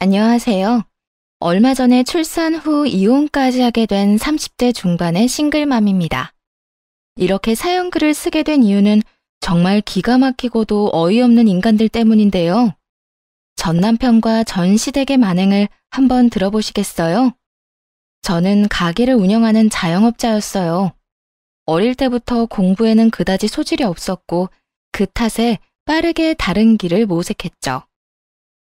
안녕하세요. 얼마 전에 출산 후 이혼까지 하게 된 30대 중반의 싱글맘입니다. 이렇게 사연글을 쓰게 된 이유는 정말 기가 막히고도 어이없는 인간들 때문인데요. 전 남편과 전 시댁의 만행을 한번 들어보시겠어요? 저는 가게를 운영하는 자영업자였어요. 어릴 때부터 공부에는 그다지 소질이 없었고 그 탓에 빠르게 다른 길을 모색했죠.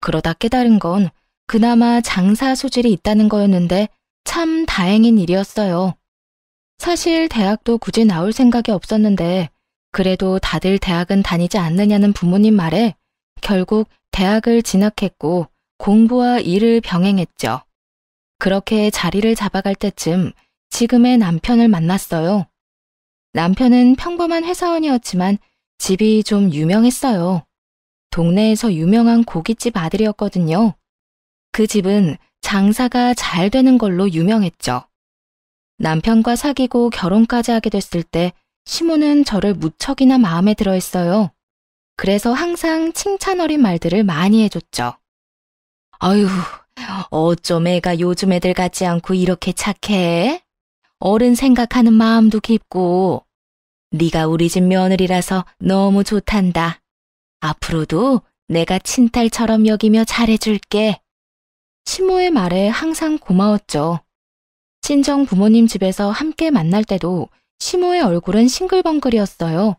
그러다 깨달은 건 그나마 장사 소질이 있다는 거였는데 참 다행인 일이었어요. 사실 대학도 굳이 나올 생각이 없었는데 그래도 다들 대학은 다니지 않느냐는 부모님 말에 결국 대학을 진학했고 공부와 일을 병행했죠. 그렇게 자리를 잡아갈 때쯤 지금의 남편을 만났어요. 남편은 평범한 회사원이었지만 집이 좀 유명했어요. 동네에서 유명한 고깃집 아들이었거든요. 그 집은 장사가 잘 되는 걸로 유명했죠. 남편과 사귀고 결혼까지 하게 됐을 때 시모는 저를 무척이나 마음에 들어 했어요. 그래서 항상 칭찬 어린 말들을 많이 해줬죠. 아유, 어쩜 애가 요즘 애들 같지 않고 이렇게 착해? 어른 생각하는 마음도 깊고 네가 우리 집 며느리라서 너무 좋단다. 앞으로도 내가 친딸처럼 여기며 잘해줄게. 시모의 말에 항상 고마웠죠. 친정 부모님 집에서 함께 만날 때도 시모의 얼굴은 싱글벙글이었어요.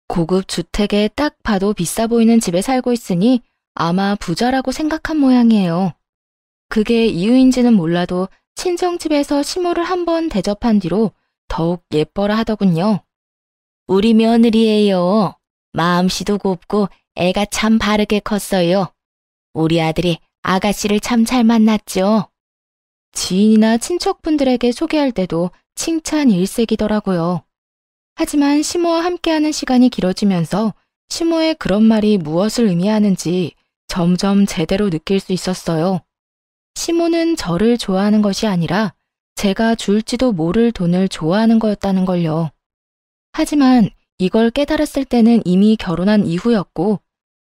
고급 주택에 딱 봐도 비싸 보이는 집에 살고 있으니 아마 부자라고 생각한 모양이에요. 그게 이유인지는 몰라도 친정집에서 시모를 한번 대접한 뒤로 더욱 예뻐라 하더군요. 우리 며느리예요. 마음씨도 곱고 애가 참 바르게 컸어요. 우리 아들이 아가씨를 참 잘 만났죠. 지인이나 친척분들에게 소개할 때도 칭찬 일색이더라고요. 하지만 시모와 함께하는 시간이 길어지면서 시모의 그런 말이 무엇을 의미하는지 점점 제대로 느낄 수 있었어요. 시모는 저를 좋아하는 것이 아니라 제가 줄지도 모를 돈을 좋아하는 거였다는 걸요. 하지만 이걸 깨달았을 때는 이미 결혼한 이후였고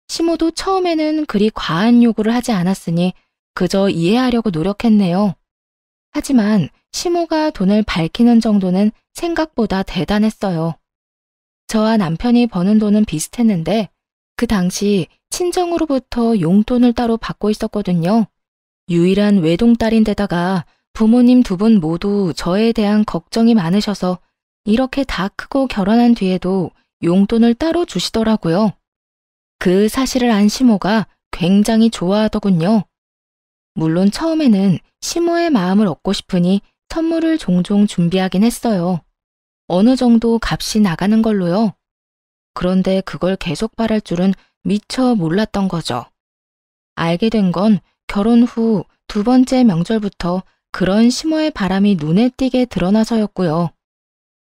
시모도 처음에는 그리 과한 요구를 하지 않았으니 그저 이해하려고 노력했네요. 하지만 시모가 돈을 밝히는 정도는 생각보다 대단했어요. 저와 남편이 버는 돈은 비슷했는데 그 당시 친정으로부터 용돈을 따로 받고 있었거든요. 유일한 외동딸인데다가 부모님 두 분 모두 저에 대한 걱정이 많으셔서 이렇게 다 크고 결혼한 뒤에도 용돈을 따로 주시더라고요. 그 사실을 안 시모가 굉장히 좋아하더군요. 물론 처음에는 시모의 마음을 얻고 싶으니 선물을 종종 준비하긴 했어요. 어느 정도 값이 나가는 걸로요. 그런데 그걸 계속 바랄 줄은 미처 몰랐던 거죠. 알게 된 건 결혼 후 두 번째 명절부터 그런 시모의 바람이 눈에 띄게 드러나서였고요.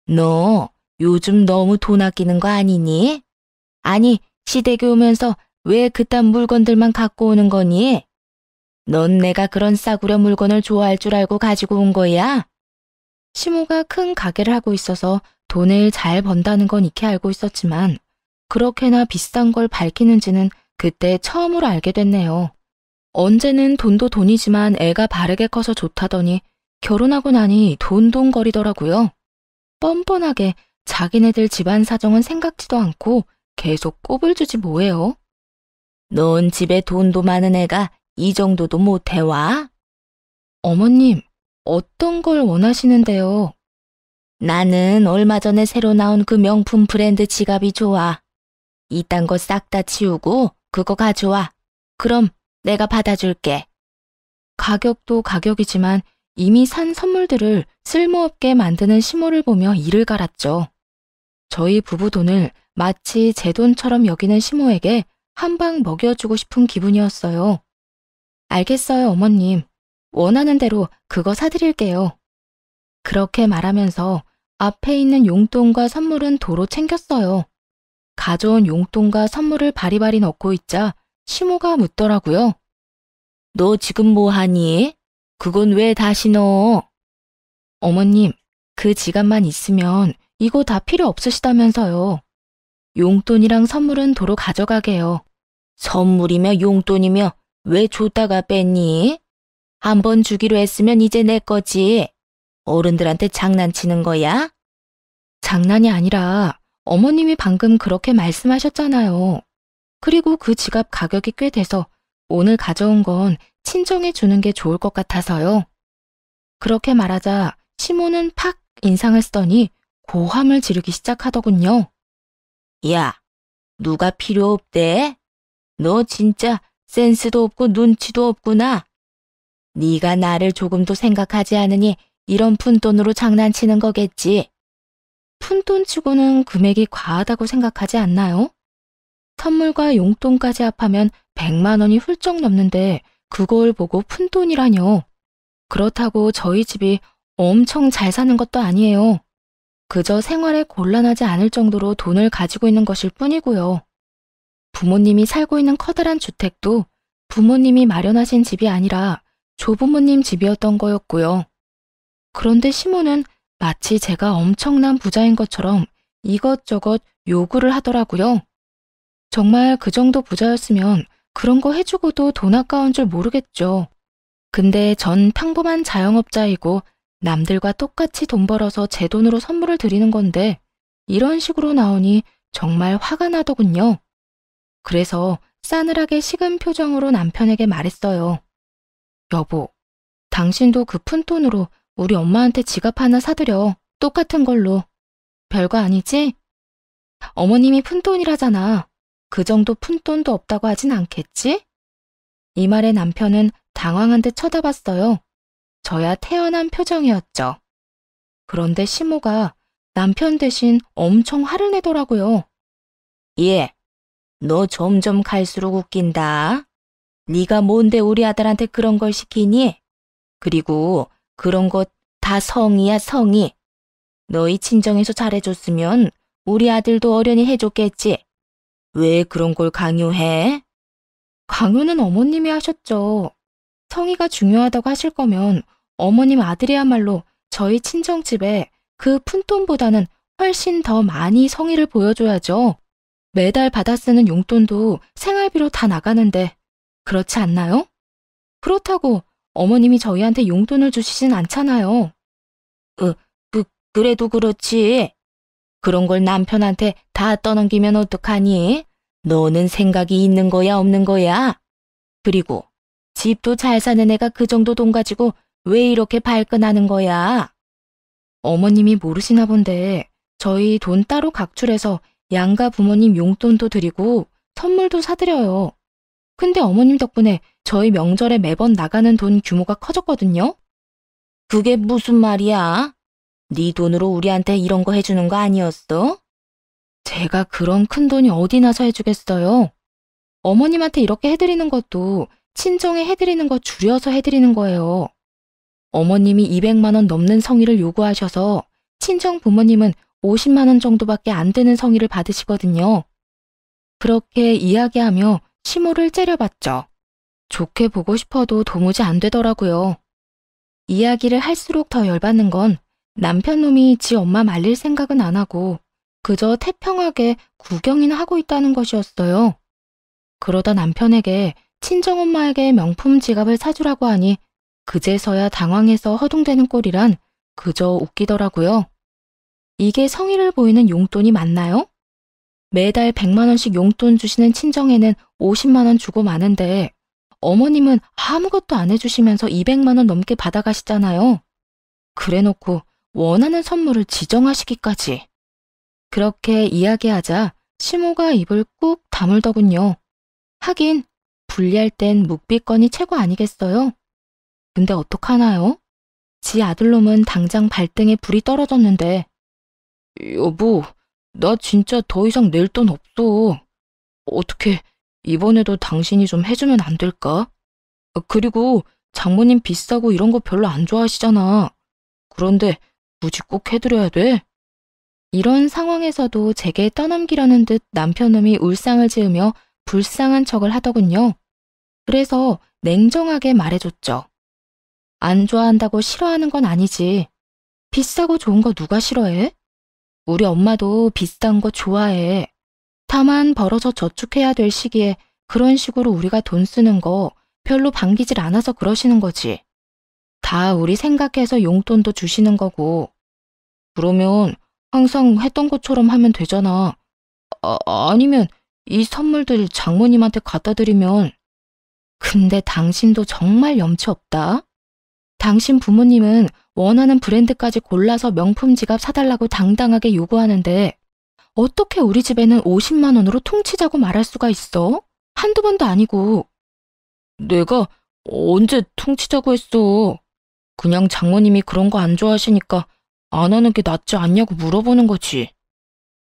너 요즘 너무 돈 아끼는 거 아니니? 아니, 시댁에 오면서 왜 그딴 물건들만 갖고 오는 거니? 넌 내가 그런 싸구려 물건을 좋아할 줄 알고 가지고 온 거야? 시모가 큰 가게를 하고 있어서 돈을 잘 번다는 건 익히 알고 있었지만 그렇게나 비싼 걸 밝히는지는 그때 처음으로 알게 됐네요. 언제는 돈도 돈이지만 애가 바르게 커서 좋다더니 결혼하고 나니 돈돈거리더라고요. 뻔뻔하게 자기네들 집안 사정은 생각지도 않고 계속 꼽을 주지 뭐예요? 넌 집에 돈도 많은 애가 이 정도도 못 해와? 어머님, 어떤 걸 원하시는데요? 나는 얼마 전에 새로 나온 그 명품 브랜드 지갑이 좋아. 이딴 거 싹 다 치우고 그거 가져와. 그럼 내가 받아줄게. 가격도 가격이지만 이미 산 선물들을 쓸모없게 만드는 시모를 보며 이를 갈았죠. 저희 부부 돈을 마치 제 돈처럼 여기는 시모에게 한 방 먹여주고 싶은 기분이었어요. 알겠어요, 어머님. 원하는 대로 그거 사드릴게요. 그렇게 말하면서 앞에 있는 용돈과 선물은 도로 챙겼어요. 가져온 용돈과 선물을 바리바리 넣고 있자 시모가 묻더라고요. 너 지금 뭐 하니? 그건 왜 다시 넣어? 어머님, 그 지갑만 있으면 이거 다 필요 없으시다면서요. 용돈이랑 선물은 도로 가져가게요. 선물이며 용돈이며 왜 줬다가 뺐니? 한 번 주기로 했으면 이제 내 거지. 어른들한테 장난치는 거야? 장난이 아니라 어머님이 방금 그렇게 말씀하셨잖아요. 그리고 그 지갑 가격이 꽤 돼서 오늘 가져온 건 친정에 주는 게 좋을 것 같아서요. 그렇게 말하자 시모는 팍 인상을 쓰더니 고함을 지르기 시작하더군요. 야, 누가 필요 없대? 너 진짜 센스도 없고 눈치도 없구나. 네가 나를 조금도 생각하지 않으니 이런 푼돈으로 장난치는 거겠지. 푼돈치고는 금액이 과하다고 생각하지 않나요? 선물과 용돈까지 합하면 100만 원이 훌쩍 넘는데 그걸 보고 푼돈이라뇨. 그렇다고 저희 집이 엄청 잘 사는 것도 아니에요. 그저 생활에 곤란하지 않을 정도로 돈을 가지고 있는 것일 뿐이고요. 부모님이 살고 있는 커다란 주택도 부모님이 마련하신 집이 아니라 조부모님 집이었던 거였고요. 그런데 시모는 마치 제가 엄청난 부자인 것처럼 이것저것 요구를 하더라고요. 정말 그 정도 부자였으면 그런 거 해주고도 돈 아까운 줄 모르겠죠. 근데 전 평범한 자영업자이고 남들과 똑같이 돈 벌어서 제 돈으로 선물을 드리는 건데 이런 식으로 나오니 정말 화가 나더군요. 그래서 싸늘하게 식은 표정으로 남편에게 말했어요. 여보, 당신도 그 푼돈으로 우리 엄마한테 지갑 하나 사드려. 똑같은 걸로. 별거 아니지? 어머님이 푼돈이라잖아. 그 정도 푼돈도 없다고 하진 않겠지? 이 말에 남편은 당황한 듯 쳐다봤어요. 저야 태연한 표정이었죠. 그런데 시모가 남편 대신 엄청 화를 내더라고요. 예, 너 점점 갈수록 웃긴다. 네가 뭔데 우리 아들한테 그런 걸 시키니? 그리고 그런 것 다 성의야, 성의. 너희 친정에서 잘해줬으면 우리 아들도 어련히 해줬겠지. 왜 그런 걸 강요해? 강요는 어머님이 하셨죠. 성의가 중요하다고 하실 거면 어머님 아들이야말로 저희 친정집에 그 푼돈보다는 훨씬 더 많이 성의를 보여줘야죠. 매달 받아 쓰는 용돈도 생활비로 다 나가는데 그렇지 않나요? 그렇다고 어머님이 저희한테 용돈을 주시진 않잖아요. 그래도 그렇지. 그런 걸 남편한테 다 떠넘기면 어떡하니? 너는 생각이 있는 거야, 없는 거야? 그리고 집도 잘 사는 애가 그 정도 돈 가지고 왜 이렇게 발끈하는 거야? 어머님이 모르시나 본데 저희 돈 따로 각출해서 양가 부모님 용돈도 드리고 선물도 사드려요. 근데 어머님 덕분에 저희 명절에 매번 나가는 돈 규모가 커졌거든요. 그게 무슨 말이야? 네 돈으로 우리한테 이런 거 해주는 거 아니었어? 제가 그런 큰 돈이 어디 나서 해주겠어요. 어머님한테 이렇게 해드리는 것도 친정에 해드리는 거 줄여서 해드리는 거예요. 어머님이 200만 원 넘는 성의를 요구하셔서 친정 부모님은 50만 원 정도밖에 안 되는 성의를 받으시거든요. 그렇게 이야기하며 시모를 째려봤죠. 좋게 보고 싶어도 도무지 안 되더라고요. 이야기를 할수록 더 열받는 건 남편 놈이 지 엄마 말릴 생각은 안 하고 그저 태평하게 구경이나 하고 있다는 것이었어요. 그러다 남편에게 친정엄마에게 명품 지갑을 사주라고 하니 그제서야 당황해서 허둥대는 꼴이란 그저 웃기더라고요. 이게 성의를 보이는 용돈이 맞나요? 매달 100만 원씩 용돈 주시는 친정에는 50만 원 주고 마는데 어머님은 아무것도 안 해주시면서 200만 원 넘게 받아가시잖아요. 그래놓고 원하는 선물을 지정하시기까지. 그렇게 이야기하자 시모가 입을 꾹 다물더군요. 하긴 분리할 땐 묵비권이 최고 아니겠어요? 근데 어떡하나요? 지 아들놈은 당장 발등에 불이 떨어졌는데 여보, 나 진짜 더 이상 낼 돈 없어. 어떻게 이번에도 당신이 좀 해주면 안 될까? 그리고 장모님 비싸고 이런 거 별로 안 좋아하시잖아. 그런데 굳이 꼭 해드려야 돼? 이런 상황에서도 제게 떠넘기려는 듯 남편놈이 울상을 지으며 불쌍한 척을 하더군요. 그래서 냉정하게 말해줬죠. 안 좋아한다고 싫어하는 건 아니지. 비싸고 좋은 거 누가 싫어해? 우리 엄마도 비싼 거 좋아해. 다만 벌어서 저축해야 될 시기에 그런 식으로 우리가 돈 쓰는 거 별로 반기질 않아서 그러시는 거지. 다 우리 생각해서 용돈도 주시는 거고. 그러면 항상 했던 것처럼 하면 되잖아. 아니면 이 선물들 장모님한테 갖다 드리면. 근데 당신도 정말 염치 없다. 당신 부모님은 원하는 브랜드까지 골라서 명품 지갑 사달라고 당당하게 요구하는데 어떻게 우리 집에는 50만 원으로 퉁치자고 말할 수가 있어? 한두 번도 아니고. 내가 언제 퉁치자고 했어. 그냥 장모님이 그런 거 안 좋아하시니까 안 하는 게 낫지 않냐고 물어보는 거지.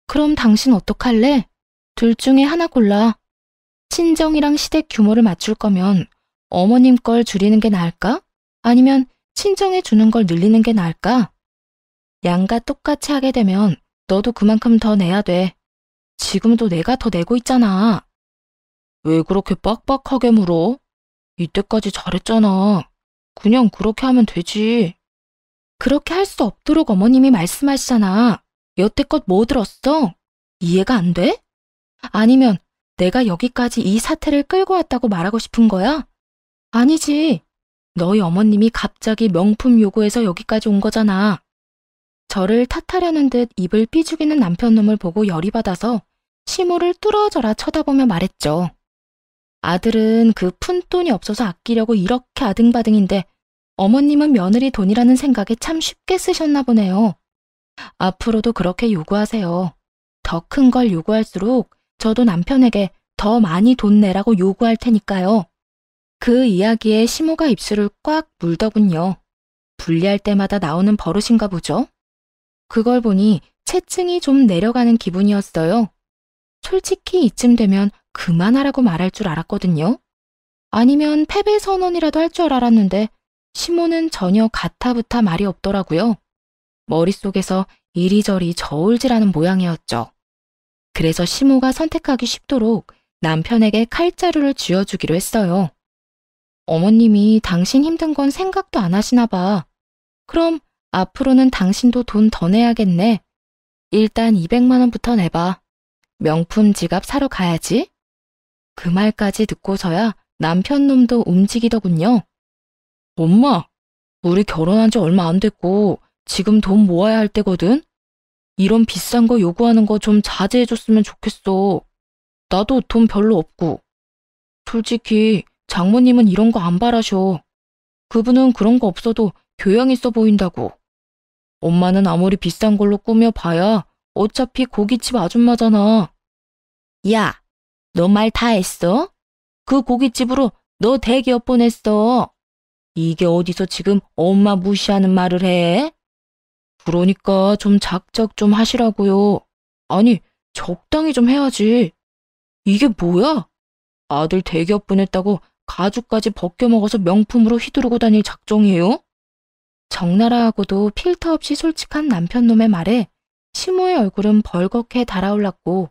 그럼 당신 어떡할래? 둘 중에 하나 골라. 친정이랑 시댁 규모를 맞출 거면 어머님 걸 줄이는 게 나을까? 아니면 친정에 주는 걸 늘리는 게 나을까? 양가 똑같이 하게 되면 너도 그만큼 더 내야 돼. 지금도 내가 더 내고 있잖아. 왜 그렇게 빡빡하게 물어? 이때까지 잘했잖아. 그냥 그렇게 하면 되지. 그렇게 할 수 없도록 어머님이 말씀하시잖아. 여태껏 뭐 들었어? 이해가 안 돼? 아니면 내가 여기까지 이 사태를 끌고 왔다고 말하고 싶은 거야? 아니지. 너희 어머님이 갑자기 명품 요구해서 여기까지 온 거잖아. 저를 탓하려는 듯 입을 삐죽이는 남편놈을 보고 열이 받아서 시모를 뚫어져라 쳐다보며 말했죠. 아들은 그 푼돈이 없어서 아끼려고 이렇게 아등바등인데 어머님은 며느리 돈이라는 생각에 참 쉽게 쓰셨나 보네요. 앞으로도 그렇게 요구하세요. 더 큰 걸 요구할수록 저도 남편에게 더 많이 돈 내라고 요구할 테니까요. 그 이야기에 시모가 입술을 꽉 물더군요. 분리할 때마다 나오는 버릇인가 보죠. 그걸 보니 체증이 좀 내려가는 기분이었어요. 솔직히 이쯤 되면 그만하라고 말할 줄 알았거든요. 아니면 패배 선언이라도 할 줄 알았는데 시모는 전혀 가타부타 말이 없더라고요. 머릿속에서 이리저리 저울질하는 모양이었죠. 그래서 시모가 선택하기 쉽도록 남편에게 칼자루를 쥐어주기로 했어요. 어머님이 당신 힘든 건 생각도 안 하시나 봐. 그럼 앞으로는 당신도 돈 더 내야겠네. 일단 200만 원부터 내봐. 명품 지갑 사러 가야지. 그 말까지 듣고서야 남편 놈도 움직이더군요. 엄마, 우리 결혼한 지 얼마 안 됐고 지금 돈 모아야 할 때거든? 이런 비싼 거 요구하는 거 좀 자제해줬으면 좋겠어. 나도 돈 별로 없고. 솔직히 장모님은 이런 거 안 바라셔. 그분은 그런 거 없어도 교양 있어 보인다고. 엄마는 아무리 비싼 걸로 꾸며봐야 어차피 고깃집 아줌마잖아. 야, 너 말 다 했어? 그 고깃집으로 너 대기업 보냈어. 이게 어디서 지금 엄마 무시하는 말을 해? 그러니까 좀 작작 좀 하시라고요. 아니, 적당히 좀 해야지. 이게 뭐야? 아들 대기업 보냈다고 가죽까지 벗겨먹어서 명품으로 휘두르고 다닐 작정이에요? 적나라하고도 필터 없이 솔직한 남편놈의 말에 시모의 얼굴은 벌겋게 달아올랐고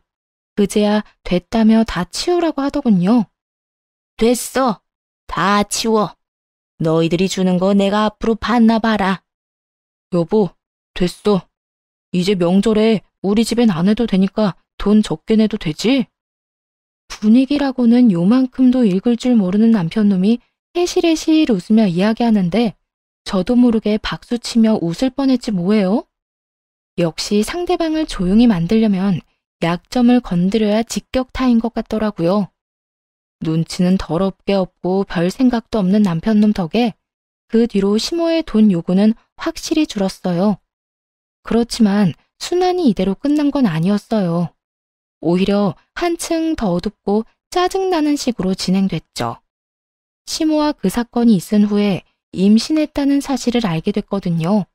그제야 됐다며 다 치우라고 하더군요. 됐어. 다 치워. 너희들이 주는 거 내가 앞으로 받나 봐라. 여보, 됐어. 이제 명절에 우리 집엔 안 해도 되니까 돈 적게 내도 되지? 분위기라고는 요만큼도 읽을 줄 모르는 남편놈이 해실해실 웃으며 이야기하는데 저도 모르게 박수치며 웃을 뻔했지 뭐예요? 역시 상대방을 조용히 만들려면 약점을 건드려야 직격타인 것 같더라고요. 눈치는 더럽게 없고 별 생각도 없는 남편놈 덕에 그 뒤로 시모의 돈 요구는 확실히 줄었어요. 그렇지만 순환이 이대로 끝난 건 아니었어요. 오히려 한층 더 어둡고 짜증나는 식으로 진행됐죠. 시모와 그 사건이 있은 후에 임신했다는 사실을 알게 됐거든요.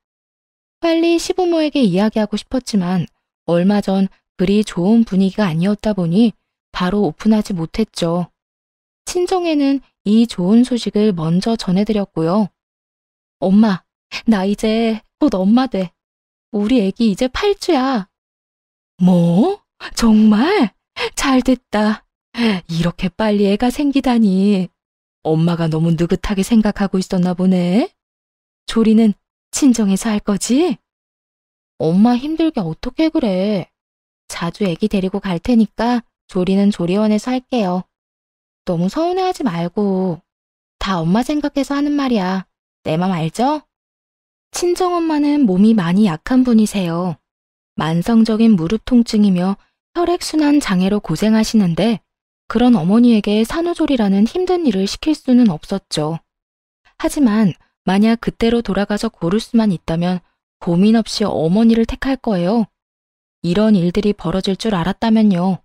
빨리 시부모에게 이야기하고 싶었지만 얼마 전 그리 좋은 분위기가 아니었다 보니 바로 오픈하지 못했죠. 친정에는 이 좋은 소식을 먼저 전해드렸고요. 엄마, 나 이제 곧 엄마 돼. 우리 애기 이제 8주야. 뭐? 정말? 잘 됐다. 이렇게 빨리 애가 생기다니. 엄마가 너무 느긋하게 생각하고 있었나 보네. 조리는 친정에서 할 거지? 엄마 힘들게 어떻게 그래. 자주 애기 데리고 갈 테니까 조리는 조리원에서 할게요. 너무 서운해하지 말고. 다 엄마 생각해서 하는 말이야. 내 맘 알죠? 친정엄마는 몸이 많이 약한 분이세요. 만성적인 무릎 통증이며 혈액순환 장애로 고생하시는데 그런 어머니에게 산후조리라는 힘든 일을 시킬 수는 없었죠. 하지만 만약 그때로 돌아가서 고를 수만 있다면 고민 없이 어머니를 택할 거예요. 이런 일들이 벌어질 줄 알았다면요.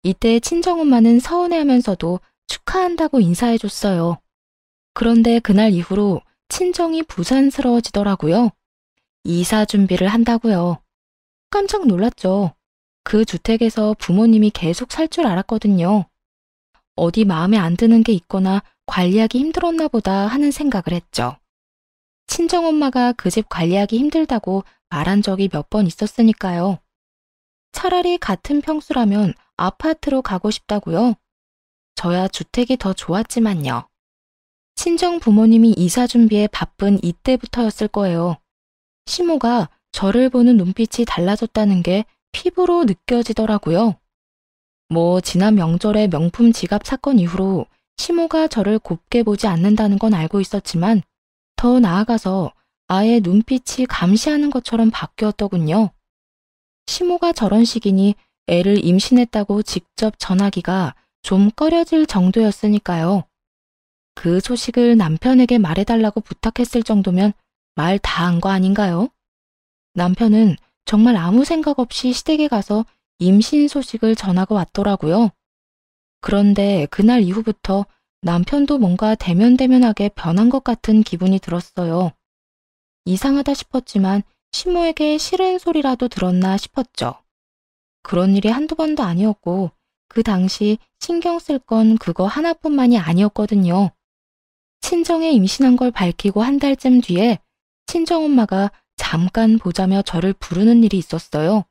이때 친정엄마는 서운해하면서도 축하한다고 인사해줬어요. 그런데 그날 이후로 친정이 부산스러워지더라고요. 이사 준비를 한다고요. 깜짝 놀랐죠. 그 주택에서 부모님이 계속 살 줄 알았거든요. 어디 마음에 안 드는 게 있거나 관리하기 힘들었나 보다 하는 생각을 했죠. 친정엄마가 그 집 관리하기 힘들다고 말한 적이 몇 번 있었으니까요. 차라리 같은 평수라면 아파트로 가고 싶다고요. 저야 주택이 더 좋았지만요. 친정 부모님이 이사 준비에 바쁜 이때부터였을 거예요. 시모가 저를 보는 눈빛이 달라졌다는 게 피부로 느껴지더라고요. 지난 명절에 명품 지갑 사건 이후로 시모가 저를 곱게 보지 않는다는 건 알고 있었지만 더 나아가서 아예 눈빛이 감시하는 것처럼 바뀌었더군요. 시모가 저런 식이니 애를 임신했다고 직접 전하기가 좀 꺼려질 정도였으니까요. 그 소식을 남편에게 말해달라고 부탁했을 정도면 말 다 한 거 아닌가요? 남편은 정말 아무 생각 없이 시댁에 가서 임신 소식을 전하고 왔더라고요. 그런데 그날 이후부터 남편도 뭔가 대면대면하게 변한 것 같은 기분이 들었어요. 이상하다 싶었지만 시모에게 싫은 소리라도 들었나 싶었죠. 그런 일이 한두 번도 아니었고 그 당시 신경 쓸 건 그거 하나뿐만이 아니었거든요. 친정에 임신한 걸 밝히고 한 달쯤 뒤에 친정엄마가 잠깐 보자며 저를 부르는 일이 있었어요.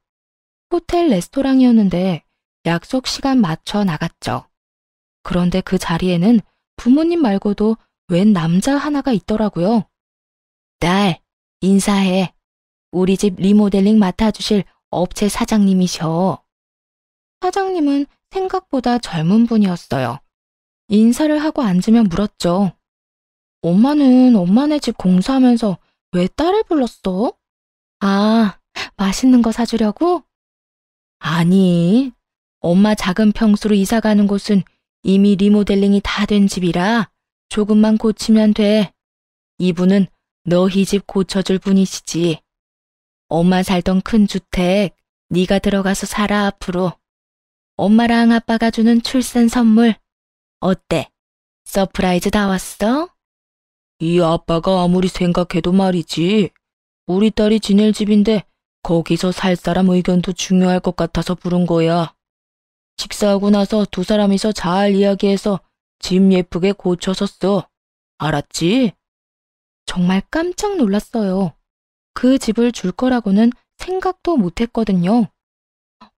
호텔 레스토랑이었는데 약속 시간 맞춰 나갔죠. 그런데 그 자리에는 부모님 말고도 웬 남자 하나가 있더라고요. 딸, 인사해. 우리 집 리모델링 맡아주실 업체 사장님이셔. 사장님은 생각보다 젊은 분이었어요. 인사를 하고 앉으며 물었죠. 엄마는 엄마네 집 공사하면서 왜 딸을 불렀어? 아, 맛있는 거 사주려고? 아니, 엄마 작은 평수로 이사 가는 곳은 이미 리모델링이 다 된 집이라 조금만 고치면 돼. 이분은 너희 집 고쳐줄 분이시지. 엄마 살던 큰 주택 네가 들어가서 살아 앞으로. 엄마랑 아빠가 주는 출산 선물. 어때? 서프라이즈 다 왔어? 이 아빠가 아무리 생각해도 말이지. 우리 딸이 지낼 집인데 거기서 살 사람 의견도 중요할 것 같아서 부른 거야. 식사하고 나서 두 사람이서 잘 이야기해서 집 예쁘게 고쳐서 써. 알았지? 정말 깜짝 놀랐어요. 그 집을 줄 거라고는 생각도 못 했거든요.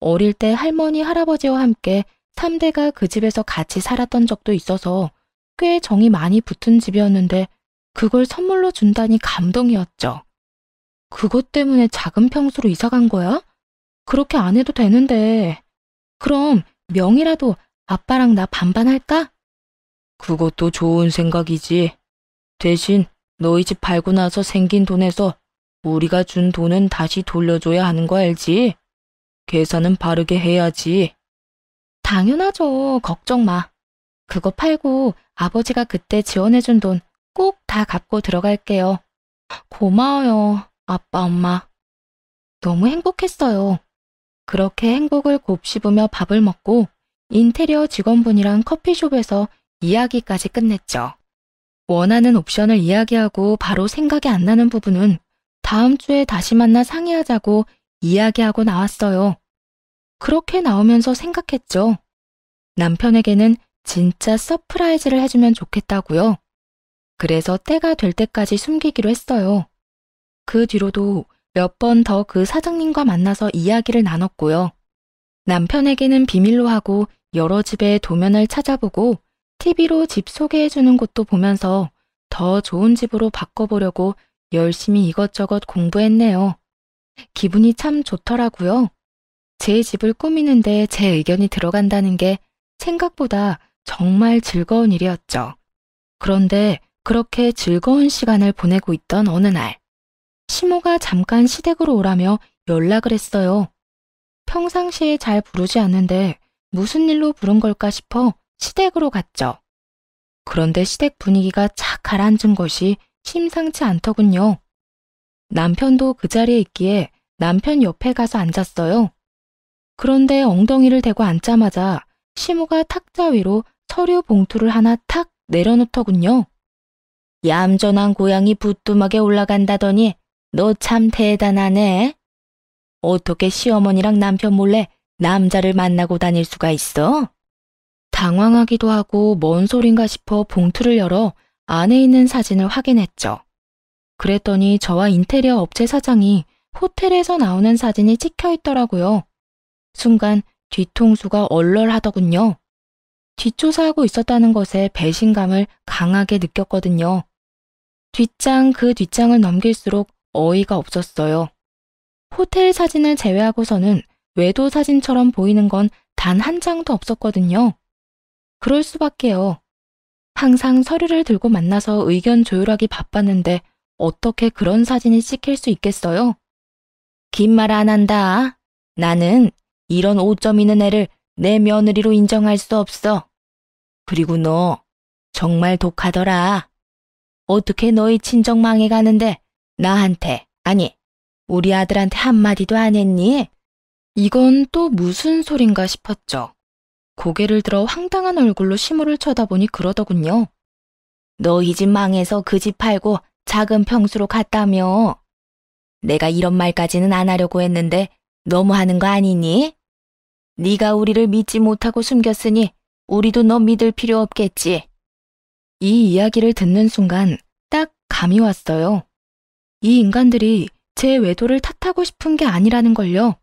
어릴 때 할머니, 할아버지와 함께 3대가 그 집에서 같이 살았던 적도 있어서 꽤 정이 많이 붙은 집이었는데 그걸 선물로 준다니 감동이었죠. 그것 때문에 작은 평수로 이사 간 거야? 그렇게 안 해도 되는데. 그럼 명이라도 아빠랑 나 반반할까? 그것도 좋은 생각이지. 대신 너희 집 팔고 나서 생긴 돈에서 우리가 준 돈은 다시 돌려줘야 하는 거 알지? 계산은 바르게 해야지. 당연하죠. 걱정 마. 그거 팔고 아버지가 그때 지원해준 돈 꼭 다 갚고 들어갈게요. 고마워요, 아빠, 엄마. 너무 행복했어요. 그렇게 행복을 곱씹으며 밥을 먹고 인테리어 직원분이랑 커피숍에서 이야기까지 끝냈죠. 원하는 옵션을 이야기하고 바로 생각이 안 나는 부분은 다음 주에 다시 만나 상의하자고 이야기하고 나왔어요. 그렇게 나오면서 생각했죠. 남편에게는 진짜 서프라이즈를 해주면 좋겠다고요. 그래서 때가 될 때까지 숨기기로 했어요. 그 뒤로도 몇 번 더 그 사장님과 만나서 이야기를 나눴고요. 남편에게는 비밀로 하고 여러 집의 도면을 찾아보고 TV로 집 소개해주는 곳도 보면서 더 좋은 집으로 바꿔보려고 열심히 이것저것 공부했네요. 기분이 참 좋더라고요. 제 집을 꾸미는데 제 의견이 들어간다는 게 생각보다 정말 즐거운 일이었죠. 그런데 그렇게 즐거운 시간을 보내고 있던 어느 날, 시모가 잠깐 시댁으로 오라며 연락을 했어요. 평상시에 잘 부르지 않는데 무슨 일로 부른 걸까 싶어 시댁으로 갔죠. 그런데 시댁 분위기가 착 가라앉은 것이 심상치 않더군요. 남편도 그 자리에 있기에 남편 옆에 가서 앉았어요. 그런데 엉덩이를 대고 앉자마자 시모가 탁자 위로 서류 봉투를 하나 탁 내려놓더군요. 얌전한 고양이 부뚜막에 올라간다더니 너 참 대단하네. 어떻게 시어머니랑 남편 몰래 남자를 만나고 다닐 수가 있어? 당황하기도 하고 뭔 소린가 싶어 봉투를 열어 안에 있는 사진을 확인했죠. 그랬더니 저와 인테리어 업체 사장이 호텔에서 나오는 사진이 찍혀 있더라고요. 순간 뒤통수가 얼얼하더군요. 뒷조사하고 있었다는 것에 배신감을 강하게 느꼈거든요. 뒷장 그 뒷장을 넘길수록 어이가 없었어요. 호텔 사진을 제외하고서는 외도 사진처럼 보이는 건 단 한 장도 없었거든요. 그럴 수밖에요. 항상 서류를 들고 만나서 의견 조율하기 바빴는데 어떻게 그런 사진이 찍힐 수 있겠어요? 긴 말 안 한다. 나는 이런 오점 있는 애를 내 며느리로 인정할 수 없어. 그리고 너 정말 독하더라. 어떻게 너희 친정 망해가는데 나한테, 아니 우리 아들한테 한마디도 안 했니? 이건 또 무슨 소린가 싶었죠. 고개를 들어 황당한 얼굴로 시모를 쳐다보니 그러더군요. 너희 집 망해서 그 집 팔고 작은 평수로 갔다며. 내가 이런 말까지는 안 하려고 했는데 너무하는 거 아니니? 네가 우리를 믿지 못하고 숨겼으니 우리도 너 믿을 필요 없겠지. 이 이야기를 듣는 순간 딱 감이 왔어요. 이 인간들이 제 외도를 탓하고 싶은 게 아니라는 걸요.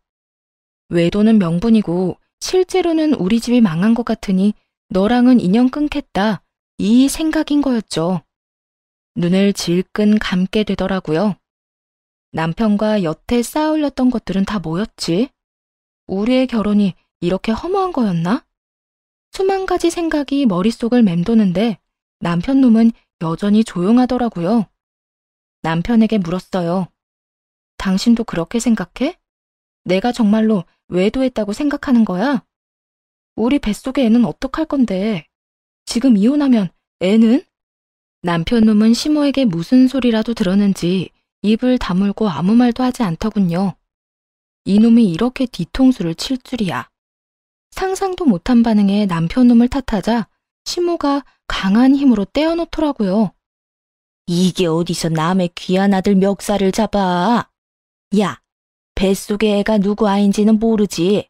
외도는 명분이고 실제로는 우리 집이 망한 것 같으니 너랑은 인연 끊겠다. 이 생각인 거였죠. 눈을 질끈 감게 되더라고요. 남편과 여태 쌓아올렸던 것들은 다 뭐였지? 우리의 결혼이 이렇게 허무한 거였나? 수만 가지 생각이 머릿속을 맴도는데 남편 놈은 여전히 조용하더라고요. 남편에게 물었어요. 당신도 그렇게 생각해? 내가 정말로 외도했다고 생각하는 거야? 우리 뱃속의 애는 어떡할 건데? 지금 이혼하면 애는? 남편 놈은 시모에게 무슨 소리라도 들었는지 입을 다물고 아무 말도 하지 않더군요. 이놈이 이렇게 뒤통수를 칠 줄이야. 상상도 못한 반응에 남편 놈을 탓하자 시모가 강한 힘으로 떼어놓더라고요. 이게 어디서 남의 귀한 아들 멱살을 잡아. 야, 뱃속의 애가 누구 아인지는 모르지.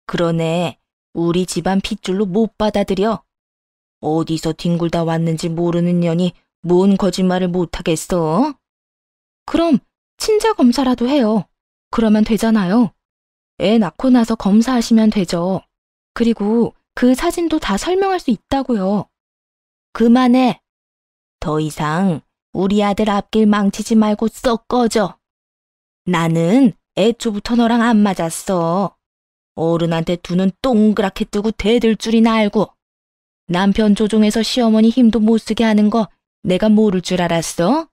그러네, 우리 집안 핏줄로 못 받아들여. 어디서 뒹굴다 왔는지 모르는 년이 뭔 거짓말을 못하겠어? 그럼 친자 검사라도 해요. 그러면 되잖아요. 애 낳고 나서 검사하시면 되죠. 그리고 그 사진도 다 설명할 수 있다고요. 그만해. 더 이상 우리 아들 앞길 망치지 말고 썩 꺼져. 나는 애초부터 너랑 안 맞았어. 어른한테 두 눈 동그랗게 뜨고 대들 줄이나 알고. 남편 조종해서 시어머니 힘도 못 쓰게 하는 거 내가 모를 줄 알았어?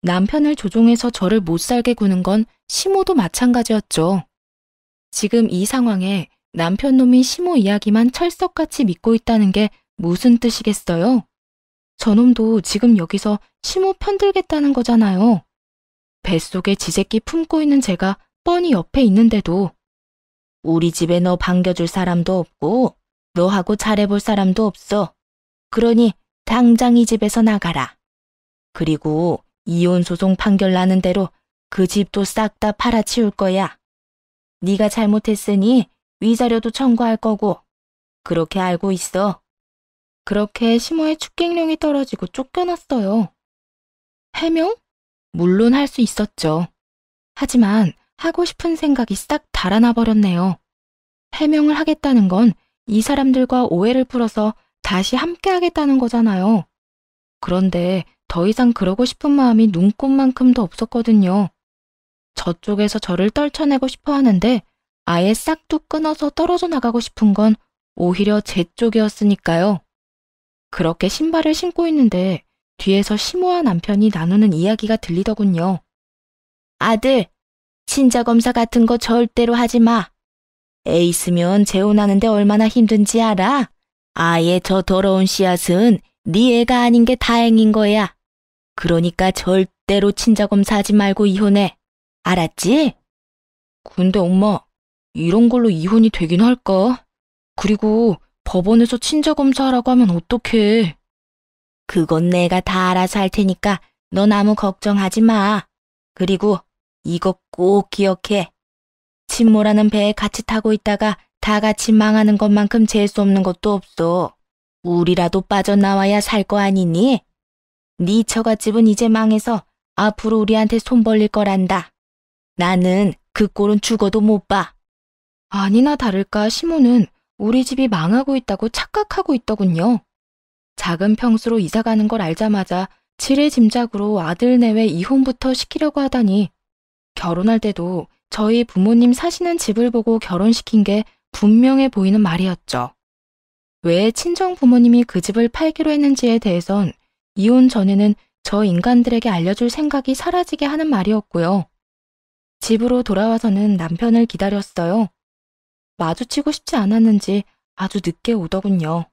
남편을 조종해서 저를 못 살게 구는 건 시모도 마찬가지였죠. 지금 이 상황에 남편 놈이 시모 이야기만 철석같이 믿고 있다는 게 무슨 뜻이겠어요? 저놈도 지금 여기서 시모 편들겠다는 거잖아요. 뱃속에 지새끼 품고 있는 제가 뻔히 옆에 있는데도. 우리 집에 너 반겨줄 사람도 없고 너하고 잘해볼 사람도 없어. 그러니 당장 이 집에서 나가라. 그리고 이혼 소송 판결 나는 대로 그 집도 싹 다 팔아치울 거야. 네가 잘못했으니 위자료도 청구할 거고. 그렇게 알고 있어. 그렇게 시모의 축객령이 떨어지고 쫓겨났어요. 해명? 물론 할 수 있었죠. 하지만 하고 싶은 생각이 싹 달아나 버렸네요. 해명을 하겠다는 건 이 사람들과 오해를 풀어서 다시 함께 하겠다는 거잖아요. 그런데 더 이상 그러고 싶은 마음이 눈꼽만큼도 없었거든요. 저쪽에서 저를 떨쳐내고 싶어 하는데 아예 싹둑 끊어서 떨어져 나가고 싶은 건 오히려 제 쪽이었으니까요. 그렇게 신발을 신고 있는데 뒤에서 시모와 남편이 나누는 이야기가 들리더군요. 아들, 친자검사 같은 거 절대로 하지 마. 애 있으면 재혼하는데 얼마나 힘든지 알아? 아예 저 더러운 씨앗은 네 애가 아닌 게 다행인 거야. 그러니까 절대로 친자검사 하지 말고 이혼해. 알았지? 근데 엄마, 이런 걸로 이혼이 되긴 할까? 그리고 법원에서 친자검사하라고 하면 어떡해? 그건 내가 다 알아서 할 테니까 넌 아무 걱정하지 마. 그리고 이거 꼭 기억해. 친모라는 배에 같이 타고 있다가 다 같이 망하는 것만큼 재수 없는 것도 없어. 우리라도 빠져나와야 살 거 아니니? 네 처갓집은 이제 망해서 앞으로 우리한테 손 벌릴 거란다. 나는 그 꼴은 죽어도 못 봐. 아니나 다를까 시모는 우리 집이 망하고 있다고 착각하고 있더군요. 작은 평수로 이사 가는 걸 알자마자 지레짐작으로 아들 내외 이혼부터 시키려고 하다니 결혼할 때도 저희 부모님 사시는 집을 보고 결혼시킨 게 분명해 보이는 말이었죠. 왜 친정 부모님이 그 집을 팔기로 했는지에 대해선 이혼 전에는 저 인간들에게 알려줄 생각이 사라지게 하는 말이었고요. 집으로 돌아와서는 남편을 기다렸어요. 마주치고 싶지 않았는지 아주 늦게 오더군요.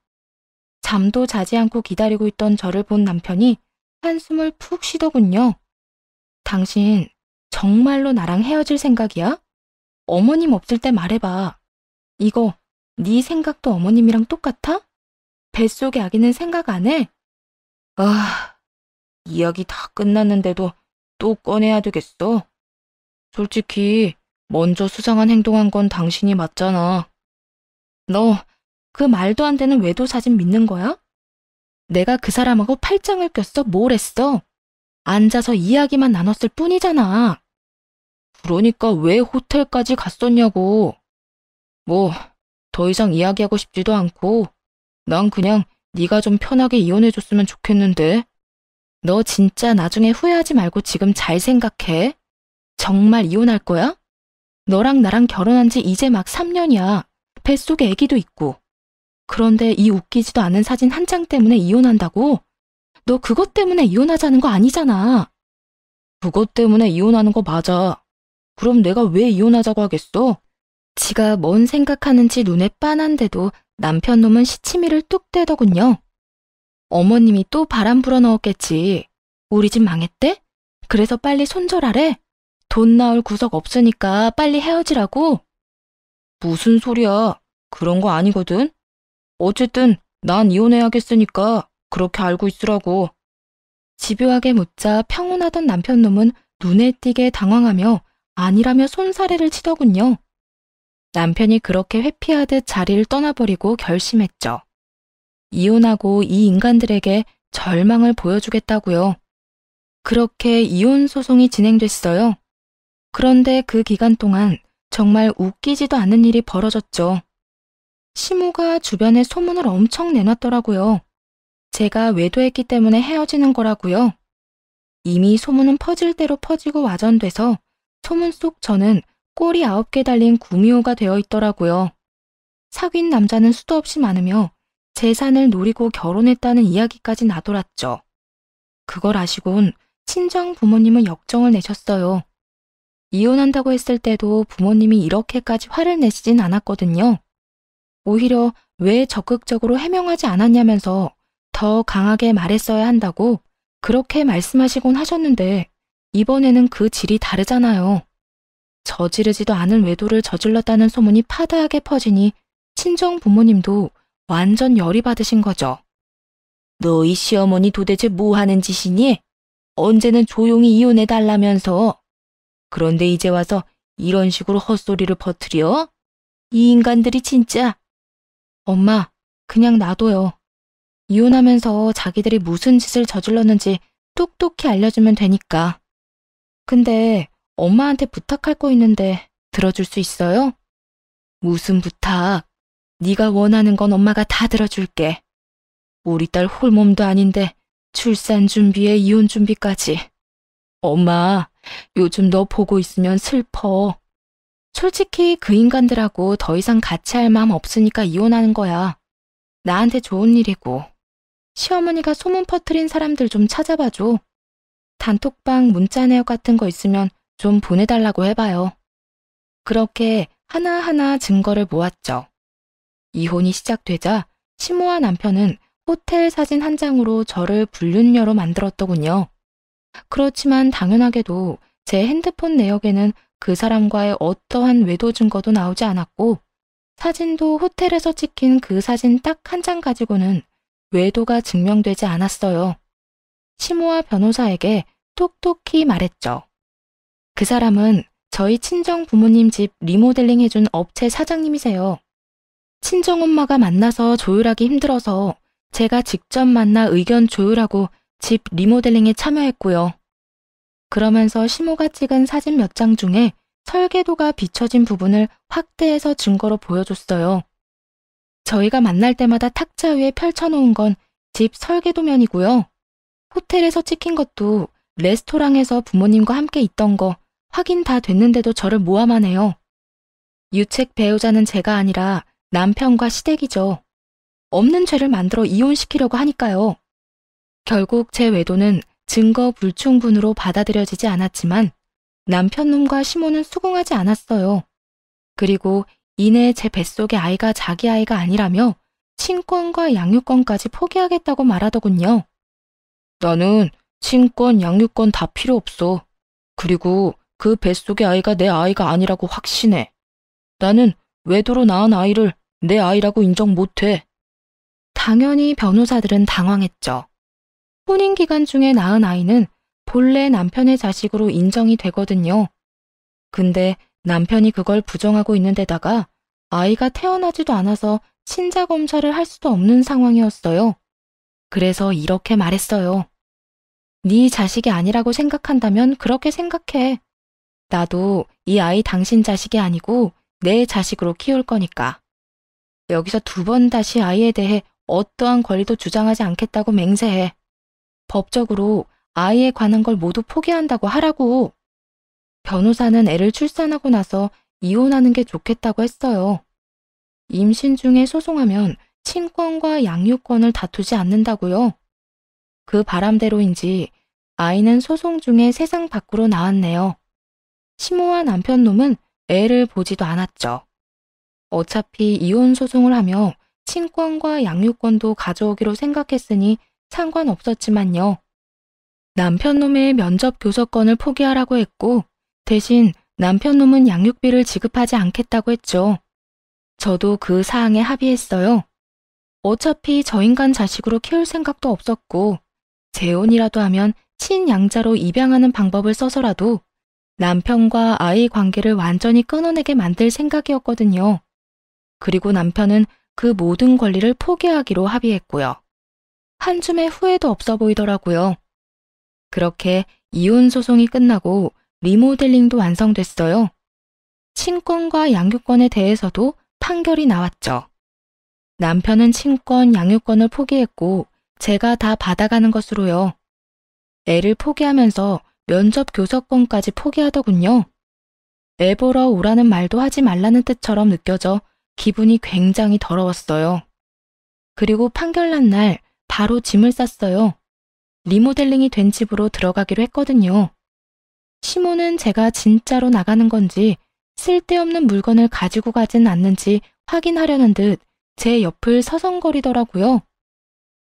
잠도 자지 않고 기다리고 있던 저를 본 남편이 한숨을 푹 쉬더군요. 당신 정말로 나랑 헤어질 생각이야? 어머님 없을 때 말해봐. 이거 네 생각도 어머님이랑 똑같아? 뱃속의 아기는 생각 안 해? 아, 이야기 다 끝났는데도 또 꺼내야 되겠어? 솔직히 먼저 수상한 행동한 건 당신이 맞잖아. 너 그 말도 안 되는 외도 사진 믿는 거야? 내가 그 사람하고 팔짱을 꼈어? 뭘 했어? 앉아서 이야기만 나눴을 뿐이잖아. 그러니까 왜 호텔까지 갔었냐고. 뭐 더 이상 이야기하고 싶지도 않고 난 그냥 네가 좀 편하게 이혼해줬으면 좋겠는데. 너 진짜 나중에 후회하지 말고 지금 잘 생각해. 정말 이혼할 거야? 너랑 나랑 결혼한 지 이제 막 3년이야. 뱃속에 아기도 있고. 그런데 이 웃기지도 않은 사진 한 장 때문에 이혼한다고? 너 그것 때문에 이혼하자는 거 아니잖아. 그것 때문에 이혼하는 거 맞아. 그럼 내가 왜 이혼하자고 하겠어? 지가 뭔 생각하는지 눈에 빤한데도 남편 놈은 시치미를 뚝 떼더군요. 어머님이 또 바람 불어 넣었겠지. 우리 집 망했대? 그래서 빨리 손절하래? 돈 나올 구석 없으니까 빨리 헤어지라고? 무슨 소리야. 그런 거 아니거든. 어쨌든 난 이혼해야겠으니까 그렇게 알고 있으라고. 집요하게 묻자 평온하던 남편 놈은 눈에 띄게 당황하며 아니라며 손사래를 치더군요. 남편이 그렇게 회피하듯 자리를 떠나버리고 결심했죠. 이혼하고 이 인간들에게 절망을 보여주겠다고요. 그렇게 이혼 소송이 진행됐어요. 그런데 그 기간 동안 정말 웃기지도 않는 일이 벌어졌죠. 시모가 주변에 소문을 엄청 내놨더라고요. 제가 외도했기 때문에 헤어지는 거라고요. 이미 소문은 퍼질 대로 퍼지고 와전돼서 소문 속 저는 꼬리 9개 달린 구미호가 되어 있더라고요. 사귄 남자는 수도 없이 많으며 재산을 노리고 결혼했다는 이야기까지 나돌았죠. 그걸 아시곤 친정 부모님은 역정을 내셨어요. 이혼한다고 했을 때도 부모님이 이렇게까지 화를 내시진 않았거든요. 오히려 왜 적극적으로 해명하지 않았냐면서 더 강하게 말했어야 한다고 그렇게 말씀하시곤 하셨는데 이번에는 그 질이 다르잖아요. 저지르지도 않은 외도를 저질렀다는 소문이 파다하게 퍼지니 친정 부모님도 완전 열이 받으신 거죠. 너희 시어머니 도대체 뭐 하는 짓이니? 언제는 조용히 이혼해달라면서. 그런데 이제 와서 이런 식으로 헛소리를 퍼뜨려? 이 인간들이 진짜. 엄마, 그냥 놔둬요. 이혼하면서 자기들이 무슨 짓을 저질렀는지 똑똑히 알려주면 되니까. 근데 엄마한테 부탁할 거 있는데 들어줄 수 있어요? 무슨 부탁? 네가 원하는 건 엄마가 다 들어줄게. 우리 딸 홀몸도 아닌데 출산 준비에 이혼 준비까지. 엄마, 요즘 너 보고 있으면 슬퍼. 솔직히 그 인간들하고 더 이상 같이 할 마음 없으니까 이혼하는 거야. 나한테 좋은 일이고. 시어머니가 소문 퍼뜨린 사람들 좀 찾아봐줘. 단톡방 문자 내역 같은 거 있으면 좀 보내달라고 해봐요. 그렇게 하나하나 증거를 모았죠. 이혼이 시작되자 시모와 남편은 호텔 사진 한 장으로 저를 불륜녀로 만들었더군요. 그렇지만 당연하게도 제 핸드폰 내역에는 그 사람과의 어떠한 외도 증거도 나오지 않았고, 사진도 호텔에서 찍힌 그 사진 딱 한 장 가지고는 외도가 증명되지 않았어요. 시모와 변호사에게 톡톡히 말했죠. 그 사람은 저희 친정 부모님 집 리모델링 해준 업체 사장님이세요. 친정엄마가 만나서 조율하기 힘들어서 제가 직접 만나 의견 조율하고 집 리모델링에 참여했고요. 그러면서 시모가 찍은 사진 몇 장 중에 설계도가 비춰진 부분을 확대해서 증거로 보여줬어요. 저희가 만날 때마다 탁자 위에 펼쳐놓은 건 집 설계도면이고요. 호텔에서 찍힌 것도 레스토랑에서 부모님과 함께 있던 거 확인 다 됐는데도 저를 모함만 해요. 유책 배우자는 제가 아니라 남편과 시댁이죠. 없는 죄를 만들어 이혼시키려고 하니까요. 결국 제 외도는 증거 불충분으로 받아들여지지 않았지만 남편 놈과 시모는 수긍하지 않았어요. 그리고 이내 제 뱃속의 아이가 자기 아이가 아니라며 친권과 양육권까지 포기하겠다고 말하더군요. 나는 친권, 양육권 다 필요 없어. 그리고 그 뱃속의 아이가 내 아이가 아니라고 확신해. 나는 외도로 낳은 아이를 내 아이라고 인정 못해. 당연히 변호사들은 당황했죠. 혼인 기간 중에 낳은 아이는 본래 남편의 자식으로 인정이 되거든요. 근데 남편이 그걸 부정하고 있는 데다가 아이가 태어나지도 않아서 친자 검사를 할 수도 없는 상황이었어요. 그래서 이렇게 말했어요. 네 자식이 아니라고 생각한다면 그렇게 생각해. 나도 이 아이 당신 자식이 아니고 내 자식으로 키울 거니까. 여기서 두 번 다시 아이에 대해 어떠한 권리도 주장하지 않겠다고 맹세해. 법적으로 아이에 관한 걸 모두 포기한다고 하라고. 변호사는 애를 출산하고 나서 이혼하는 게 좋겠다고 했어요. 임신 중에 소송하면 친권과 양육권을 다투지 않는다고요. 그 바람대로인지 아이는 소송 중에 세상 밖으로 나왔네요. 시모와 남편 놈은 애를 보지도 않았죠. 어차피 이혼 소송을 하며 친권과 양육권도 가져오기로 생각했으니 상관없었지만요. 남편 놈의 면접 교섭권을 포기하라고 했고 대신 남편 놈은 양육비를 지급하지 않겠다고 했죠. 저도 그 사항에 합의했어요. 어차피 저 인간 자식으로 키울 생각도 없었고 재혼이라도 하면 친양자로 입양하는 방법을 써서라도 남편과 아이 관계를 완전히 끊어내게 만들 생각이었거든요. 그리고 남편은 그 모든 권리를 포기하기로 합의했고요. 한 줌의 후회도 없어 보이더라고요. 그렇게 이혼 소송이 끝나고 리모델링도 완성됐어요. 친권과 양육권에 대해서도 판결이 나왔죠. 남편은 친권, 양육권을 포기했고 제가 다 받아가는 것으로요. 애를 포기하면서 면접 교섭권까지 포기하더군요. 애 보러 오라는 말도 하지 말라는 뜻처럼 느껴져 기분이 굉장히 더러웠어요. 그리고 판결 난 날 바로 짐을 쌌어요. 리모델링이 된 집으로 들어가기로 했거든요. 시모는 제가 진짜로 나가는 건지 쓸데없는 물건을 가지고 가진 않는지 확인하려는 듯 제 옆을 서성거리더라고요.